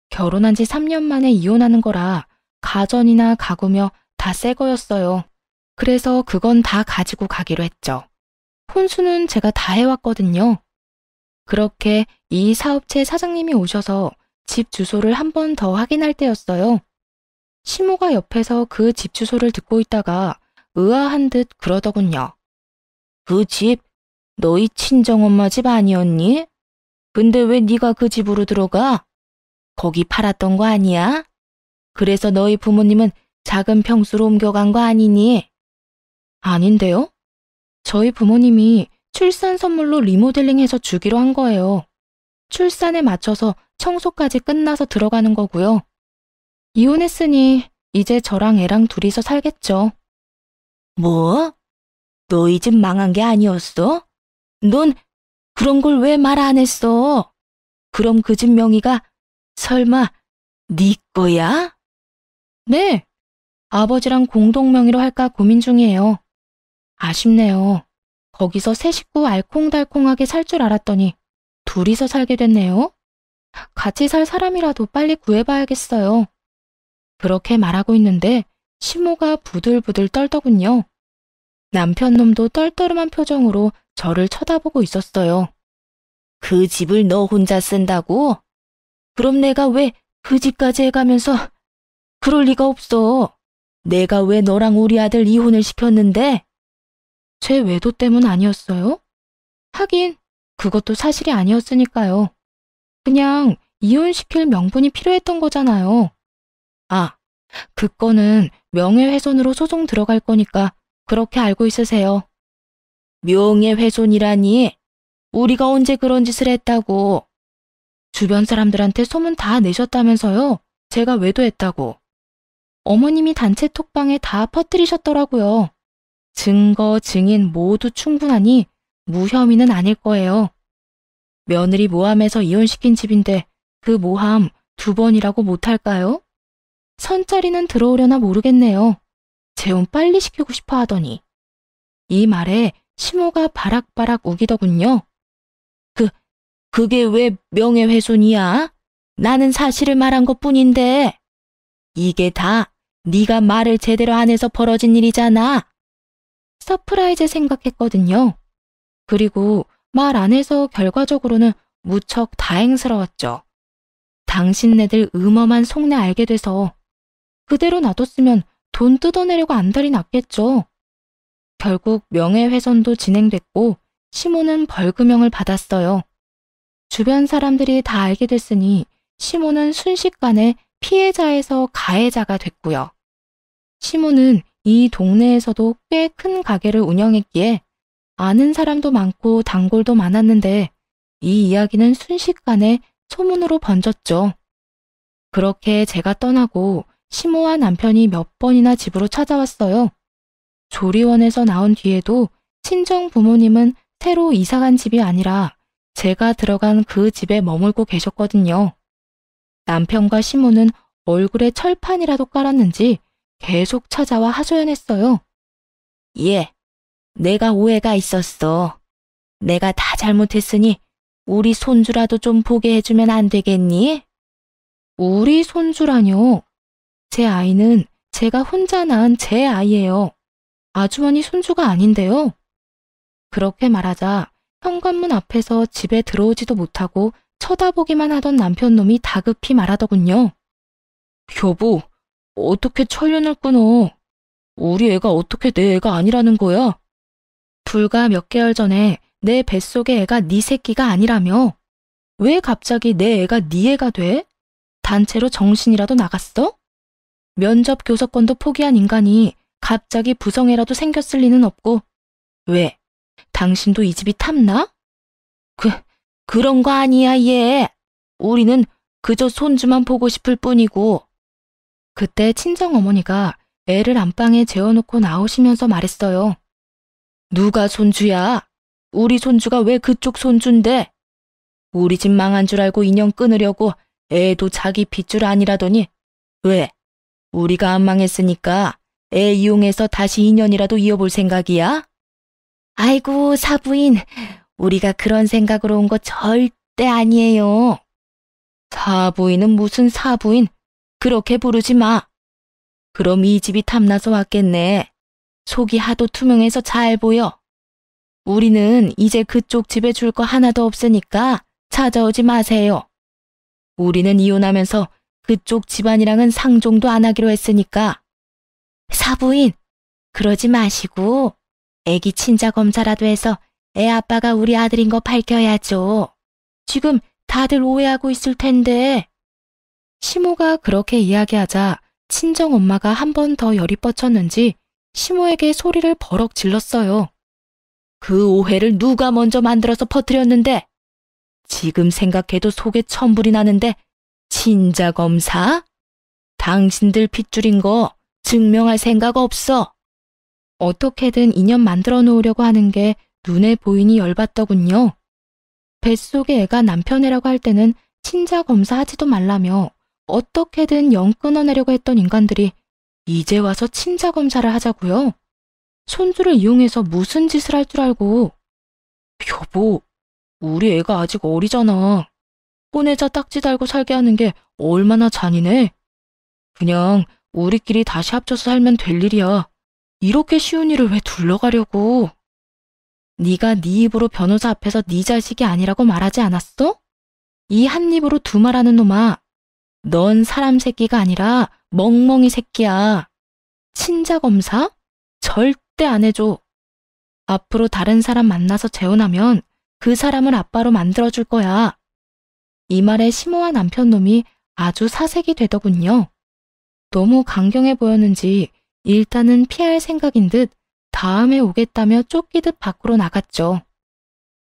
결혼한 지 3년 만에 이혼하는 거라 가전이나 가구며 다 새 거였어요. 그래서 그건 다 가지고 가기로 했죠. 혼수는 제가 다 해왔거든요. 그렇게 이 사업체 사장님이 오셔서 집 주소를 한 번 더 확인할 때였어요. 시모가 옆에서 그 집 주소를 듣고 있다가 의아한 듯 그러더군요. 그 집 너희 친정엄마 집 아니었니? 근데 왜 네가 그 집으로 들어가? 거기 팔았던 거 아니야? 그래서 너희 부모님은 작은 평수로 옮겨간 거 아니니? 아닌데요? 저희 부모님이 출산 선물로 리모델링해서 주기로 한 거예요. 출산에 맞춰서 청소까지 끝나서 들어가는 거고요. 이혼했으니 이제 저랑 애랑 둘이서 살겠죠. 뭐? 너희 집 망한 게 아니었어? 넌 그런 걸 왜 말 안 했어? 그럼 그 집 명의가 설마 네 거야? 네, 아버지랑 공동 명의로 할까 고민 중이에요. 아쉽네요. 거기서 세 식구 알콩달콩하게 살 줄 알았더니 둘이서 살게 됐네요. 같이 살 사람이라도 빨리 구해봐야겠어요. 그렇게 말하고 있는데 시모가 부들부들 떨더군요. 남편 놈도 떨떠름한 표정으로 저를 쳐다보고 있었어요. 그 집을 너 혼자 쓴다고? 그럼 내가 왜 그 집까지 해가면서 그럴 리가 없어. 내가 왜 너랑 우리 아들 이혼을 시켰는데? 제 외도 때문 아니었어요? 하긴 그것도 사실이 아니었으니까요. 그냥 이혼시킬 명분이 필요했던 거잖아요. 아, 그 건은 명예훼손으로 소송 들어갈 거니까 그렇게 알고 있으세요. 명예훼손이라니? 우리가 언제 그런 짓을 했다고? 주변 사람들한테 소문 다 내셨다면서요. 제가 외도했다고. 어머님이 단체 톡방에 다 퍼뜨리셨더라고요. 증거, 증인 모두 충분하니 무혐의는 아닐 거예요. 며느리 모함해서 이혼시킨 집인데 그 모함 2번이라고 못할까요? 선자리는 들어오려나 모르겠네요. 재혼 빨리 시키고 싶어 하더니. 이 말에 시모가 바락바락 우기더군요. 그게 왜 명예훼손이야? 나는 사실을 말한 것뿐인데. 이게 다 네가 말을 제대로 안 해서 벌어진 일이잖아. 서프라이즈 생각했거든요. 그리고 말 안 해서 결과적으로는 무척 다행스러웠죠. 당신네들 음험한 속내 알게 돼서 그대로 놔뒀으면 돈 뜯어내려고 안달이 났겠죠. 결국 명예훼손도 진행됐고 시모는 벌금형을 받았어요. 주변 사람들이 다 알게 됐으니 시모는 순식간에 피해자에서 가해자가 됐고요. 시모는 이 동네에서도 꽤 큰 가게를 운영했기에 아는 사람도 많고 단골도 많았는데 이 이야기는 순식간에 소문으로 번졌죠. 그렇게 제가 떠나고 시모와 남편이 몇 번이나 집으로 찾아왔어요. 조리원에서 나온 뒤에도 친정 부모님은 새로 이사간 집이 아니라 제가 들어간 그 집에 머물고 계셨거든요. 남편과 시모는 얼굴에 철판이라도 깔았는지 계속 찾아와 하소연했어요. 예, 내가 오해가 있었어. 내가 다 잘못했으니 우리 손주라도 좀 보게 해주면 안 되겠니? 우리 손주라뇨. 제 아이는 제가 혼자 낳은 제 아이예요. 아주머니 손주가 아닌데요. 그렇게 말하자 현관문 앞에서 집에 들어오지도 못하고 쳐다보기만 하던 남편 놈이 다급히 말하더군요. 여보, 어떻게 천련을 끊어? 우리 애가 어떻게 내 애가 아니라는 거야? 불과 몇 개월 전에 내 뱃속의 애가 네 새끼가 아니라며? 왜 갑자기 내 애가 네 애가 돼? 단체로 정신이라도 나갔어? 면접 교섭권도 포기한 인간이 갑자기 부성애라도 생겼을 리는 없고. 왜? 당신도 이 집이 탐나? 그런 거 아니야, 얘. 우리는 그저 손주만 보고 싶을 뿐이고. 그때 친정어머니가 애를 안방에 재워놓고 나오시면서 말했어요. 누가 손주야? 우리 손주가 왜 그쪽 손주인데? 우리 집 망한 줄 알고 인연 끊으려고 애도 자기 빚줄 아니라더니 왜? 우리가 안 망했으니까 애 이용해서 다시 인연이라도 이어볼 생각이야? 아이고, 사부인, 우리가 그런 생각으로 온 거 절대 아니에요. 사부인은 무슨 사부인? 그렇게 부르지 마. 그럼 이 집이 탐나서 왔겠네. 속이 하도 투명해서 잘 보여. 우리는 이제 그쪽 집에 줄 거 하나도 없으니까 찾아오지 마세요. 우리는 이혼하면서 그쪽 집안이랑은 상종도 안 하기로 했으니까. 사부인, 그러지 마시고 애기 친자 검사라도 해서 애 아빠가 우리 아들인 거 밝혀야죠. 지금 다들 오해하고 있을 텐데. 시모가 그렇게 이야기하자 친정엄마가 한 번 더 열이 뻗쳤는지 시모에게 소리를 버럭 질렀어요. 그 오해를 누가 먼저 만들어서 퍼뜨렸는데? 지금 생각해도 속에 천불이 나는데 친자 검사? 당신들 핏줄인 거 증명할 생각 없어. 어떻게든 인연 만들어 놓으려고 하는 게 눈에 보이니 열받더군요. 뱃속에 애가 남편 애라고 할 때는 친자 검사 하지도 말라며 어떻게든 영 끊어내려고 했던 인간들이 이제 와서 친자 검사를 하자고요? 손주를 이용해서 무슨 짓을 할 줄 알고. 여보, 우리 애가 아직 어리잖아. 혼외자 딱지 달고 살게 하는 게 얼마나 잔인해. 그냥 우리끼리 다시 합쳐서 살면 될 일이야. 이렇게 쉬운 일을 왜 둘러가려고. 네가 네 입으로 변호사 앞에서 네 자식이 아니라고 말하지 않았어? 이 한 입으로 두 말하는 놈아. 넌 사람 새끼가 아니라 멍멍이 새끼야. 친자 검사? 절대 안 해줘. 앞으로 다른 사람 만나서 재혼하면 그 사람을 아빠로 만들어줄 거야. 이 말에 심오한 남편놈이 아주 사색이 되더군요. 너무 강경해 보였는지 일단은 피할 생각인 듯 다음에 오겠다며 쫓기듯 밖으로 나갔죠.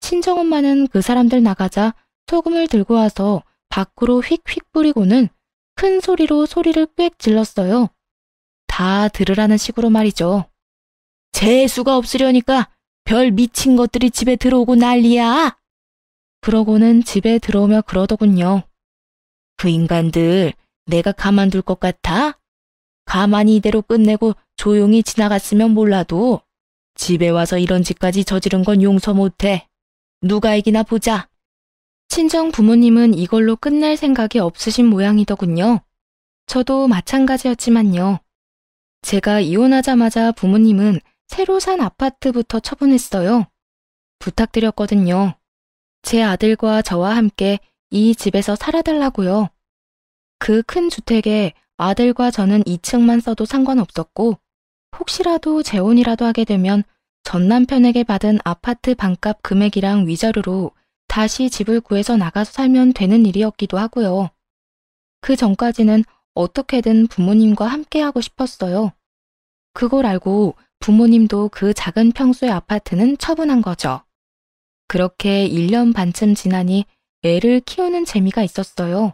친정엄마는 그 사람들 나가자 소금을 들고 와서 밖으로 휙휙 뿌리고는 큰 소리로 소리를 꽥 질렀어요. 다 들으라는 식으로 말이죠. 재수가 없으려니까 별 미친 것들이 집에 들어오고 난리야. 그러고는 집에 들어오며 그러더군요. 그 인간들 내가 가만둘 것 같아? 가만히 이대로 끝내고 조용히 지나갔으면 몰라도 집에 와서 이런 짓까지 저지른 건 용서 못해. 누가 이기나 보자. 친정 부모님은 이걸로 끝낼 생각이 없으신 모양이더군요. 저도 마찬가지였지만요. 제가 이혼하자마자 부모님은 새로 산 아파트부터 처분했어요. 부탁드렸거든요. 제 아들과 저와 함께 이 집에서 살아달라고요. 그 큰 주택에 아들과 저는 2층만 써도 상관없었고 혹시라도 재혼이라도 하게 되면 전 남편에게 받은 아파트 반값 금액이랑 위자료로 다시 집을 구해서 나가서 살면 되는 일이었기도 하고요. 그 전까지는 어떻게든 부모님과 함께 하고 싶었어요. 그걸 알고 부모님도 그 작은 평수의 아파트는 처분한 거죠. 그렇게 1년 반쯤 지나니 애를 키우는 재미가 있었어요.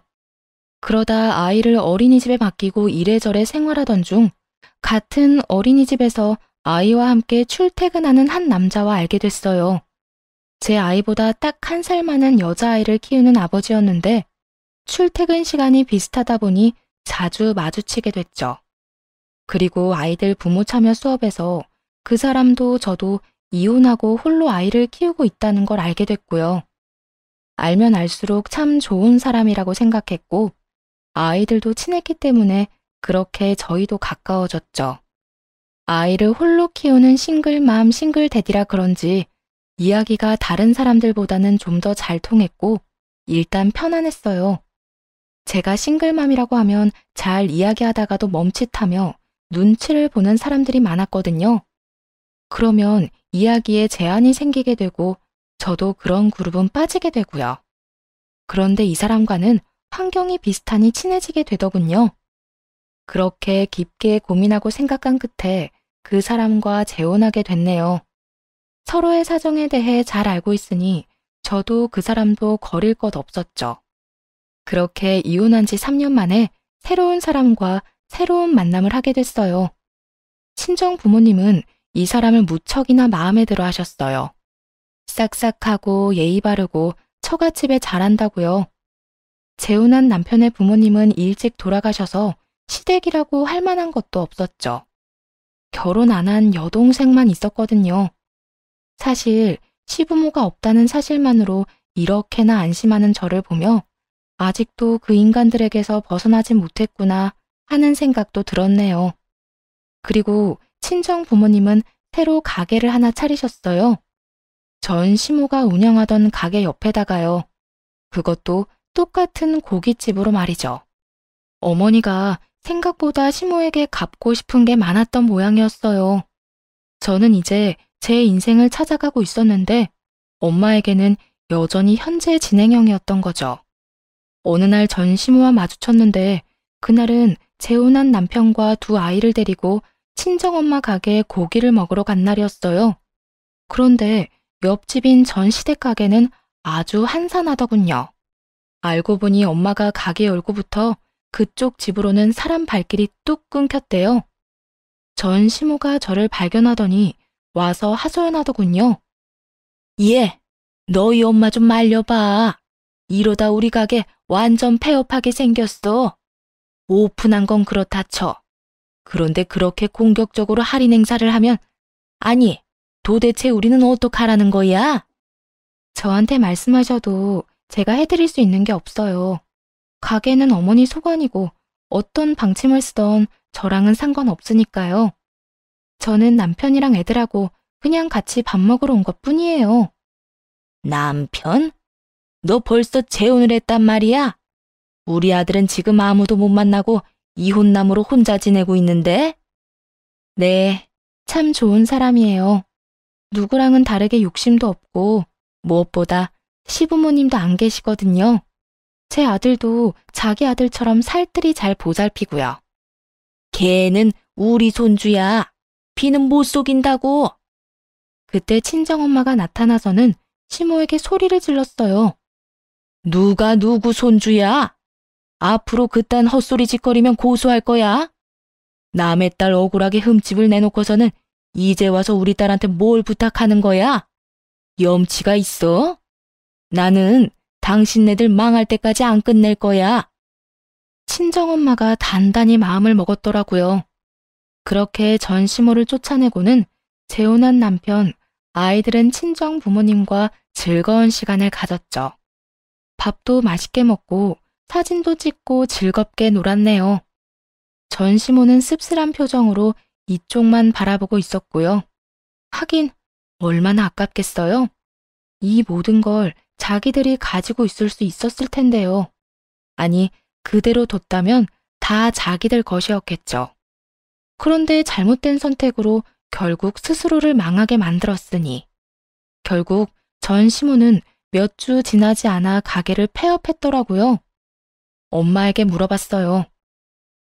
그러다 아이를 어린이집에 맡기고 이래저래 생활하던 중 같은 어린이집에서 아이와 함께 출퇴근하는 한 남자와 알게 됐어요. 제 아이보다 딱 1살 많은 여자아이를 키우는 아버지였는데 출퇴근 시간이 비슷하다 보니 자주 마주치게 됐죠. 그리고 아이들 부모 참여 수업에서 그 사람도 저도 이혼하고 홀로 아이를 키우고 있다는 걸 알게 됐고요. 알면 알수록 참 좋은 사람이라고 생각했고 아이들도 친했기 때문에 그렇게 저희도 가까워졌죠. 아이를 홀로 키우는 싱글맘 싱글대디라 그런지 이야기가 다른 사람들보다는 좀 더 잘 통했고 일단 편안했어요. 제가 싱글맘이라고 하면 잘 이야기하다가도 멈칫하며 눈치를 보는 사람들이 많았거든요. 그러면 이야기에 제한이 생기게 되고 저도 그런 그룹은 빠지게 되고요. 그런데 이 사람과는 환경이 비슷하니 친해지게 되더군요. 그렇게 깊게 고민하고 생각한 끝에 그 사람과 재혼하게 됐네요. 서로의 사정에 대해 잘 알고 있으니 저도 그 사람도 거릴 것 없었죠. 그렇게 이혼한 지 3년 만에 새로운 사람과 새로운 만남을 하게 됐어요. 친정 부모님은 이 사람을 무척이나 마음에 들어 하셨어요. 싹싹하고 예의 바르고 처갓집에 잘한다고요. 재혼한 남편의 부모님은 일찍 돌아가셔서 시댁이라고 할 만한 것도 없었죠. 결혼 안 한 여동생만 있었거든요. 사실 시부모가 없다는 사실만으로 이렇게나 안심하는 저를 보며 아직도 그 인간들에게서 벗어나지 못했구나 하는 생각도 들었네요. 그리고 친정 부모님은 새로 가게를 하나 차리셨어요. 전 시모가 운영하던 가게 옆에다가요. 그것도 똑같은 고깃집으로 말이죠. 어머니가 생각보다 시모에게 갚고 싶은 게 많았던 모양이었어요. 저는 이제 제 인생을 찾아가고 있었는데 엄마에게는 여전히 현재 진행형이었던 거죠. 어느 날 전 시모와 마주쳤는데 그날은 재혼한 남편과 두 아이를 데리고 친정엄마 가게에 고기를 먹으러 간 날이었어요. 그런데 옆집인 전 시댁 가게는 아주 한산하더군요. 알고 보니 엄마가 가게 열고부터 그쪽 집으로는 사람 발길이 뚝 끊겼대요. 전 시모가 저를 발견하더니 와서 하소연하더군요. 얘, 너희 엄마 좀 말려봐. 이러다 우리 가게 완전 폐업하게 생겼어. 오픈한 건 그렇다 쳐. 그런데 그렇게 공격적으로 할인 행사를 하면, 아니, 도대체 우리는 어떡하라는 거야? 저한테 말씀하셔도 제가 해드릴 수 있는 게 없어요. 가게는 어머니 소관이고 어떤 방침을 쓰던 저랑은 상관없으니까요. 저는 남편이랑 애들하고 그냥 같이 밥 먹으러 온 것뿐이에요. 남편? 너 벌써 재혼을 했단 말이야? 우리 아들은 지금 아무도 못 만나고 이혼남으로 혼자 지내고 있는데? 네, 참 좋은 사람이에요. 누구랑은 다르게 욕심도 없고 무엇보다 시부모님도 안 계시거든요. 제 아들도 자기 아들처럼 살뜰히 잘 보살피고요. 걔는 우리 손주야. 비는 못 속인다고. 그때 친정엄마가 나타나서는 시모에게 소리를 질렀어요. 누가 누구 손주야? 앞으로 그딴 헛소리 짓거리면 고소할 거야. 남의 딸 억울하게 흠집을 내놓고서는 이제 와서 우리 딸한테 뭘 부탁하는 거야? 염치가 있어? 나는 당신네들 망할 때까지 안 끝낼 거야. 친정엄마가 단단히 마음을 먹었더라고요. 그렇게 전 시모를 쫓아내고는 재혼한 남편, 아이들은 친정 부모님과 즐거운 시간을 가졌죠. 밥도 맛있게 먹고 사진도 찍고 즐겁게 놀았네요. 전 시모는 씁쓸한 표정으로 이쪽만 바라보고 있었고요. 하긴 얼마나 아깝겠어요? 이 모든 걸 자기들이 가지고 있을 수 있었을 텐데요. 아니, 그대로 뒀다면 다 자기들 것이었겠죠. 그런데 잘못된 선택으로 결국 스스로를 망하게 만들었으니 결국 전 시모는 몇 주 지나지 않아 가게를 폐업했더라고요. 엄마에게 물어봤어요.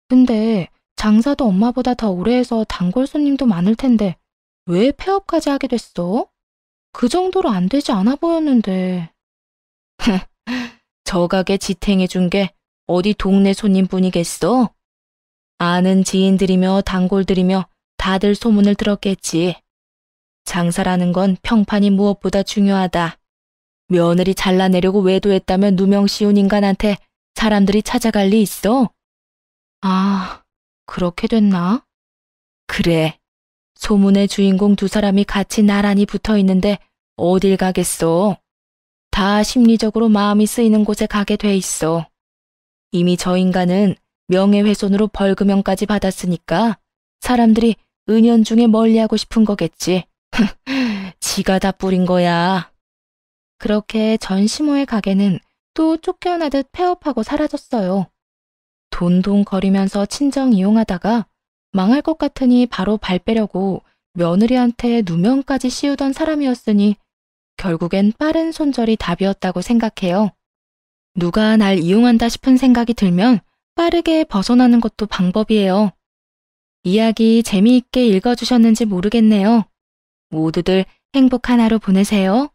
근데 장사도 엄마보다 더 오래 해서 단골 손님도 많을 텐데 왜 폐업까지 하게 됐어? 그 정도로 안 되지 않아 보였는데. 저 가게 지탱해 준 게 어디 동네 손님뿐이겠어? 아는 지인들이며 단골들이며 다들 소문을 들었겠지. 장사라는 건 평판이 무엇보다 중요하다. 며느리 잘라내려고 외도했다며 누명 씌운 인간한테 사람들이 찾아갈 리 있어? 아, 그렇게 됐나? 그래. 소문의 주인공 두 사람이 같이 나란히 붙어 있는데 어딜 가겠어? 다 심리적으로 마음이 쓰이는 곳에 가게 돼 있어. 이미 저 인간은 명예훼손으로 벌금형까지 받았으니까 사람들이 은연중에 멀리하고 싶은 거겠지. 지가 다 뿌린 거야. 그렇게 전 시모의 가게는 또 쫓겨나듯 폐업하고 사라졌어요. 돈돈거리면서 친정 이용하다가 망할 것 같으니 바로 발 빼려고 며느리한테 누명까지 씌우던 사람이었으니 결국엔 빠른 손절이 답이었다고 생각해요. 누가 날 이용한다 싶은 생각이 들면 빠르게 벗어나는 것도 방법이에요. 이야기 재미있게 읽어주셨는지 모르겠네요. 모두들 행복한 하루 보내세요.